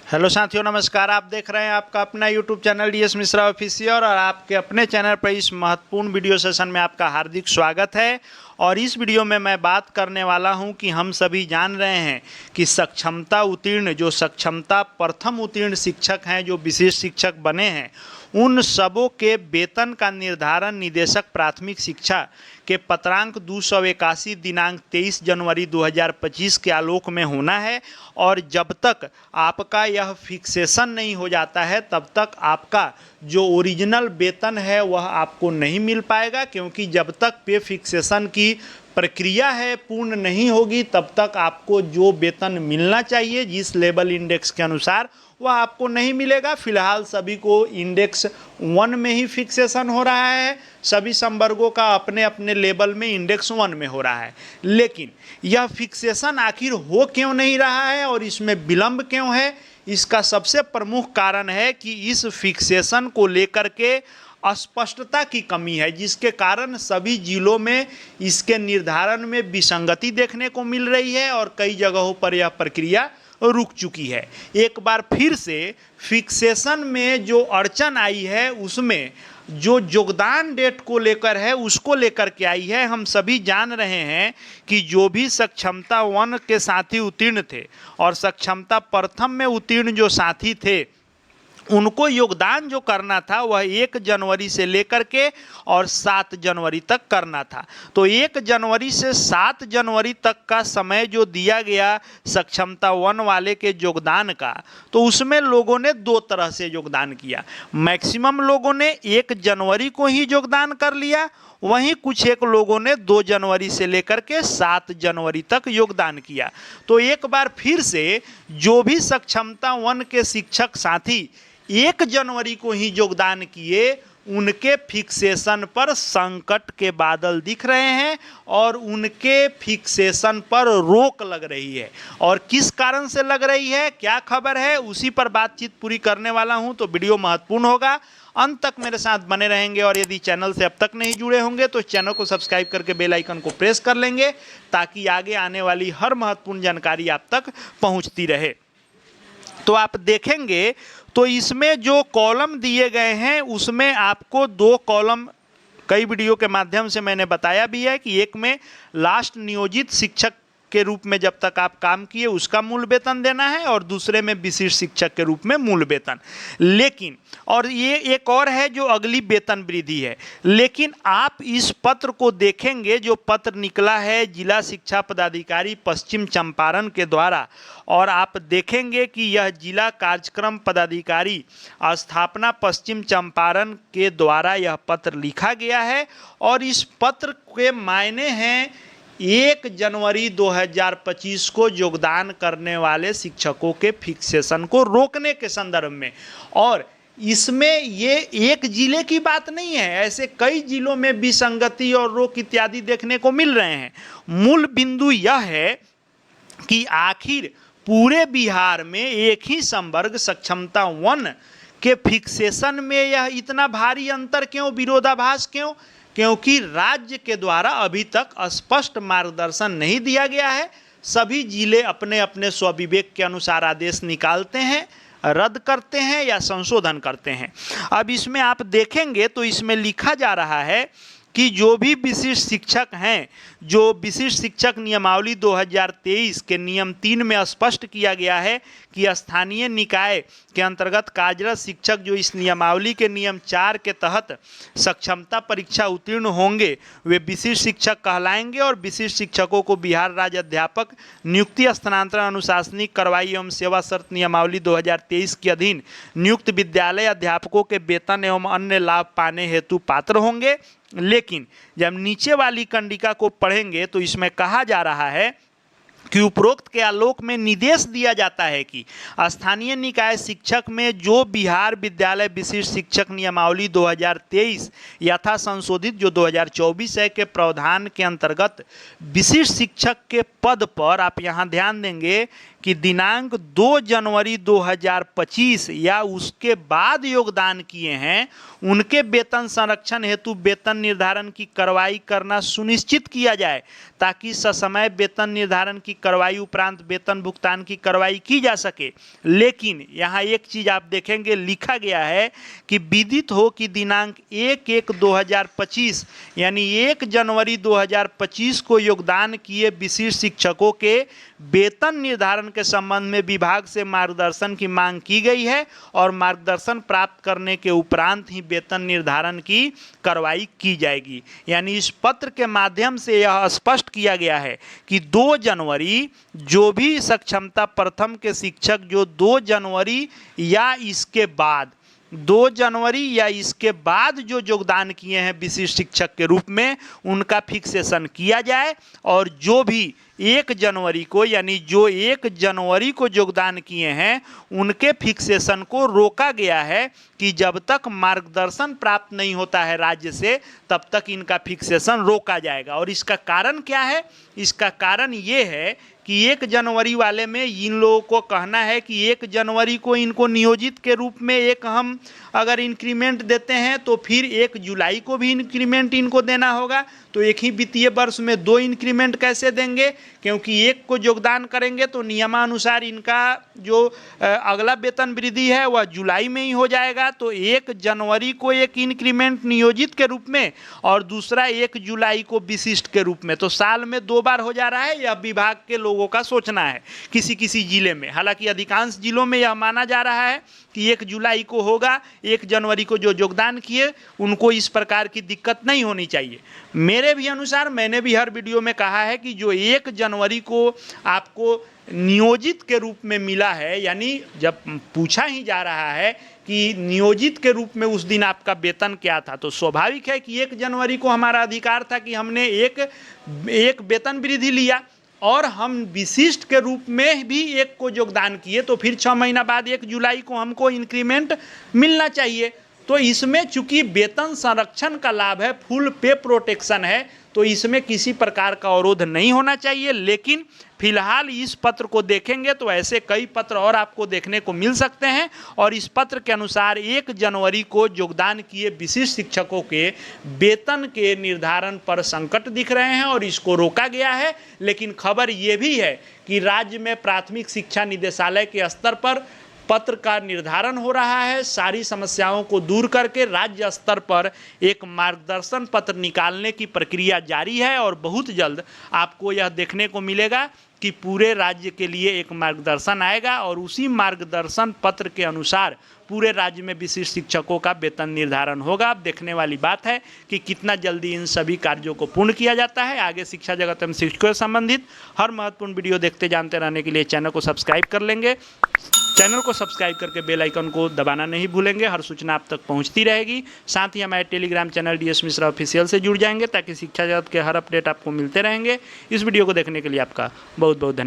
Hello साथियों, नमस्कार। आप देख रहे हैं आपका अपना YouTube channel DS Mishra official और आपके अपने चैनल पर इस महत्वपूर्ण वीडियो सेशन में आपका हार्दिक स्वागत है। और इस वीडियो में मैं बात करने वाला हूं कि हम सभी जान रहे हैं कि सक्षमता उत्तीर्ण जो सक्षमता प्रथम उत्तीर्ण शिक्षक हैं, जो विशेष शिक्षक बने हैं, उन सबों के वेतन का निर्धारण निदेशक प्राथमिक शिक्षा के पत्रांक 281 दिनांक 23 जनवरी 2025 के आलोक में होना है। और जब तक आपका यह फिक्सेशन नहीं हो जाता है तब तक आपका जो ओरिजिनल वेतन है वह आपको नहीं मिल पाएगा, क्योंकि जब तक पे फिक्सेशन की प्रक्रिया है पूर्ण नहीं होगी तब तक आपको जो वेतन मिलना चाहिए जिस लेवल इंडेक्स के अनुसार वह आपको नहीं मिलेगा। फिलहाल सभी को इंडेक्स 1 में ही फिक्सेशन हो रहा है, सभी संवर्गों का अपने अपने लेवल में इंडेक्स 1 में हो रहा है। लेकिन यह फिक्सेशन आखिर हो क्यों नहीं रहा है और इसमें विलंब क्यों है? इसका सबसे प्रमुख कारण है कि इस फिक्सेशन को लेकर के अस्पष्टता की कमी है, जिसके कारण सभी जिलों में इसके निर्धारण में विसंगति देखने को मिल रही है और कई जगहों पर यह प्रक्रिया रुक चुकी है। एक बार फिर से फिक्सेशन में जो अड़चन आई है उसमें जो योगदान डेट को लेकर है उसको लेकर के आई है। हम सभी जान रहे हैं कि जो भी सक्षमता 1 के साथी उत्तीर्ण थे और सक्षमता प्रथम में उत्तीर्ण जो साथी थे उनको योगदान जो करना था वह 1 जनवरी से लेकर के और 7 जनवरी तक करना था। तो 1 जनवरी से 7 जनवरी तक का समय जो दिया गया सक्षमता 1 वाले के योगदान का, तो उसमें लोगों ने 2 तरह से योगदान किया। मैक्सिमम लोगों ने 1 जनवरी को ही योगदान कर लिया, वहीं कुछ एक लोगों ने 2 जनवरी से लेकर के 7 जनवरी तक योगदान किया। तो एक बार फिर से जो भी सक्षमता 1 के शिक्षक साथी 1 जनवरी को ही योगदान किए उनके फिक्सेशन पर संकट के बादल दिख रहे हैं और उनके फिक्सेशन पर रोक लग रही है। और किस कारण से लग रही है, क्या खबर है, उसी पर बातचीत पूरी करने वाला हूं। तो वीडियो महत्वपूर्ण होगा, अंत तक मेरे साथ बने रहेंगे। और यदि चैनल से अब तक नहीं जुड़े होंगे तो चैनल को सब्सक्राइब करके बेल आइकन को प्रेस कर लेंगे ताकि आगे आने वाली हर महत्वपूर्ण जानकारी आप तक पहुंचती रहे। तो आप देखेंगे तो इसमें जो कॉलम दिए गए हैं उसमें आपको 2 कॉलम कई वीडियो के माध्यम से मैंने बताया भी है कि एक में लास्ट नियोजित शिक्षक के रूप में जब तक आप काम किए उसका मूल वेतन देना है और दूसरे में विशिष्ट शिक्षक के रूप में मूल वेतन। लेकिन और ये एक और है जो अगली वेतन वृद्धि है। लेकिन आप इस पत्र को देखेंगे, जो पत्र निकला है जिला शिक्षा पदाधिकारी पश्चिम चंपारण के द्वारा, और आप देखेंगे कि यह जिला कार्यक्रम पदाधिकारी स्थापना पश्चिम चंपारण के द्वारा यह पत्र लिखा गया है। और इस पत्र के मायने हैं 1 जनवरी 2025 को योगदान करने वाले शिक्षकों के फिक्सेशन को रोकने के संदर्भ में। और इसमें ये एक जिले की बात नहीं है, ऐसे कई जिलों में विसंगति और रोक इत्यादि देखने को मिल रहे हैं। मूल बिंदु यह है कि आखिर पूरे बिहार में एक ही संवर्ग सक्षमता 1 के फिक्सेशन में यह इतना भारी अंतर क्यों, विरोधाभास क्यों? क्योंकि राज्य के द्वारा अभी तक स्पष्ट मार्गदर्शन नहीं दिया गया है। सभी जिले अपने अपने स्वविवेक के अनुसार आदेश निकालते हैं, रद्द करते हैं या संशोधन करते हैं। अब इसमें आप देखेंगे तो इसमें लिखा जा रहा है कि जो भी विशिष्ट शिक्षक हैं, जो विशिष्ट शिक्षक नियमावली 2023 के नियम 3 में स्पष्ट किया गया है कि स्थानीय निकाय के अंतर्गत कार्यरत शिक्षक जो इस नियमावली के नियम 4 के तहत सक्षमता परीक्षा उत्तीर्ण होंगे वे विशिष्ट शिक्षक कहलाएंगे। और विशिष्ट शिक्षकों को बिहार राज्य अध्यापक नियुक्ति स्थानांतरण अनुशासनिक कार्रवाई एवं सेवा शर्त नियमावली 2023 के अधीन नियुक्त विद्यालय अध्यापकों के वेतन एवं अन्य लाभ पाने हेतु पात्र होंगे। लेकिन जब नीचे वाली कंडिका को पढ़ेंगे तो इसमें कहा जा रहा है कि उपरोक्त के आलोक में निर्देश दिया जाता है कि स्थानीय निकाय शिक्षक में जो बिहार विद्यालय विशिष्ट शिक्षक नियमावली 2023 यथा संशोधित जो 2024 है के प्रावधान के अंतर्गत विशिष्ट शिक्षक के पद पर, आप यहाँ ध्यान देंगे कि दिनांक 2 जनवरी 2025 या उसके बाद योगदान किए हैं उनके वेतन संरक्षण हेतु वेतन निर्धारण की कार्रवाई करना सुनिश्चित किया जाए, ताकि ससमय वेतन निर्धारण की कार्रवाई उपरांत वेतन भुगतान की कार्रवाई की जा सके। लेकिन यहाँ एक चीज आप देखेंगे लिखा गया है कि विदित हो कि दिनांक 1/1/2025 यानी 1 जनवरी 2025 को योगदान किए विशिष्ट शिक्षकों के वेतन निर्धारण के संबंध में विभाग से मार्गदर्शन की मांग की गई है और मार्गदर्शन प्राप्त करने के उपरांत ही वेतन निर्धारण की कार्रवाई की जाएगी। यानी इस पत्र के माध्यम से यह स्पष्ट किया गया है कि 2 जनवरी जो भी सक्षमता प्रथम के शिक्षक जो 2 जनवरी या इसके बाद 2 जनवरी या इसके बाद जो योगदान किए हैं विशिष्ट शिक्षक के रूप में उनका फिक्सेशन किया जाए, और जो भी 1 जनवरी को यानी जो 1 जनवरी को योगदान किए हैं उनके फिक्सेशन को रोका गया है कि जब तक मार्गदर्शन प्राप्त नहीं होता है राज्य से तब तक इनका फिक्सेशन रोका जाएगा। और इसका कारण क्या है? इसका कारण ये है कि 1 जनवरी वाले में इन लोगों को कहना है कि 1 जनवरी को इनको नियोजित के रूप में एक हम अगर इंक्रीमेंट देते हैं तो फिर 1 जुलाई को भी इंक्रीमेंट इनको देना होगा। तो एक ही वित्तीय वर्ष में 2 इंक्रीमेंट कैसे देंगे? क्योंकि एक को योगदान करेंगे तो नियमानुसार इनका जो अगला वेतन वृद्धि है वह जुलाई में ही हो जाएगा। तो 1 जनवरी को एक इंक्रीमेंट नियोजित के रूप में और दूसरा 1 जुलाई को विशिष्ट के रूप में। तो साल में 2 बार हो जा रहा है। यह विभाग के लोगों का सोचना है किसी किसी जिले में। हालांकि अधिकांश जिलों में यह माना जा रहा है कि 1 जुलाई को होगा। 1 जनवरी को जो योगदान किए उनको इस प्रकार की दिक्कत नहीं होनी चाहिए। मेरे भी अनुसार मैंने भी हर वीडियो में कहा है कि जो 1 जनवरी को आपको नियोजित के रूप में मिला है, यानी जब पूछा ही जा रहा है कि नियोजित के रूप में उस दिन आपका वेतन क्या था, तो स्वाभाविक है कि 1 जनवरी को हमारा अधिकार था कि हमने एक वेतन वृद्धि लिया और हम विशिष्ट के रूप में भी 1 को योगदान किए, तो फिर 6 महीना बाद 1 जुलाई को हमको इंक्रीमेंट मिलना चाहिए। तो इसमें चूंकि वेतन संरक्षण का लाभ है, फुल पे प्रोटेक्शन है, तो इसमें किसी प्रकार का अवरोध नहीं होना चाहिए। लेकिन फिलहाल इस पत्र को देखेंगे तो ऐसे कई पत्र और आपको देखने को मिल सकते हैं, और इस पत्र के अनुसार 1 जनवरी को योगदान किए विशिष्ट शिक्षकों के वेतन के निर्धारण पर संकट दिख रहे हैं और इसको रोका गया है। लेकिन खबर ये भी है कि राज्य में प्राथमिक शिक्षा निदेशालय के स्तर पर पत्र का निर्धारण हो रहा है। सारी समस्याओं को दूर करके राज्य स्तर पर एक मार्गदर्शन पत्र निकालने की प्रक्रिया जारी है और बहुत जल्द आपको यह देखने को मिलेगा कि पूरे राज्य के लिए एक मार्गदर्शन आएगा और उसी मार्गदर्शन पत्र के अनुसार पूरे राज्य में विशिष्ट शिक्षकों का वेतन निर्धारण होगा। अब देखने वाली बात है कि कितना जल्दी इन सभी कार्यों को पूर्ण किया जाता है। आगे शिक्षा जगत एवं शिक्षकों से संबंधित हर महत्वपूर्ण वीडियो देखते जानते रहने के लिए चैनल को सब्सक्राइब कर लेंगे। चैनल को सब्सक्राइब करके बेल आइकन को दबाना नहीं भूलेंगे, हर सूचना आप तक पहुंचती रहेगी। साथ ही हमारे Telegram channel DS Mishra official से जुड़ जाएंगे ताकि शिक्षा जगत के हर अपडेट आपको मिलते रहेंगे। इस वीडियो को देखने के लिए आपका बहुत बहुत धन्यवाद।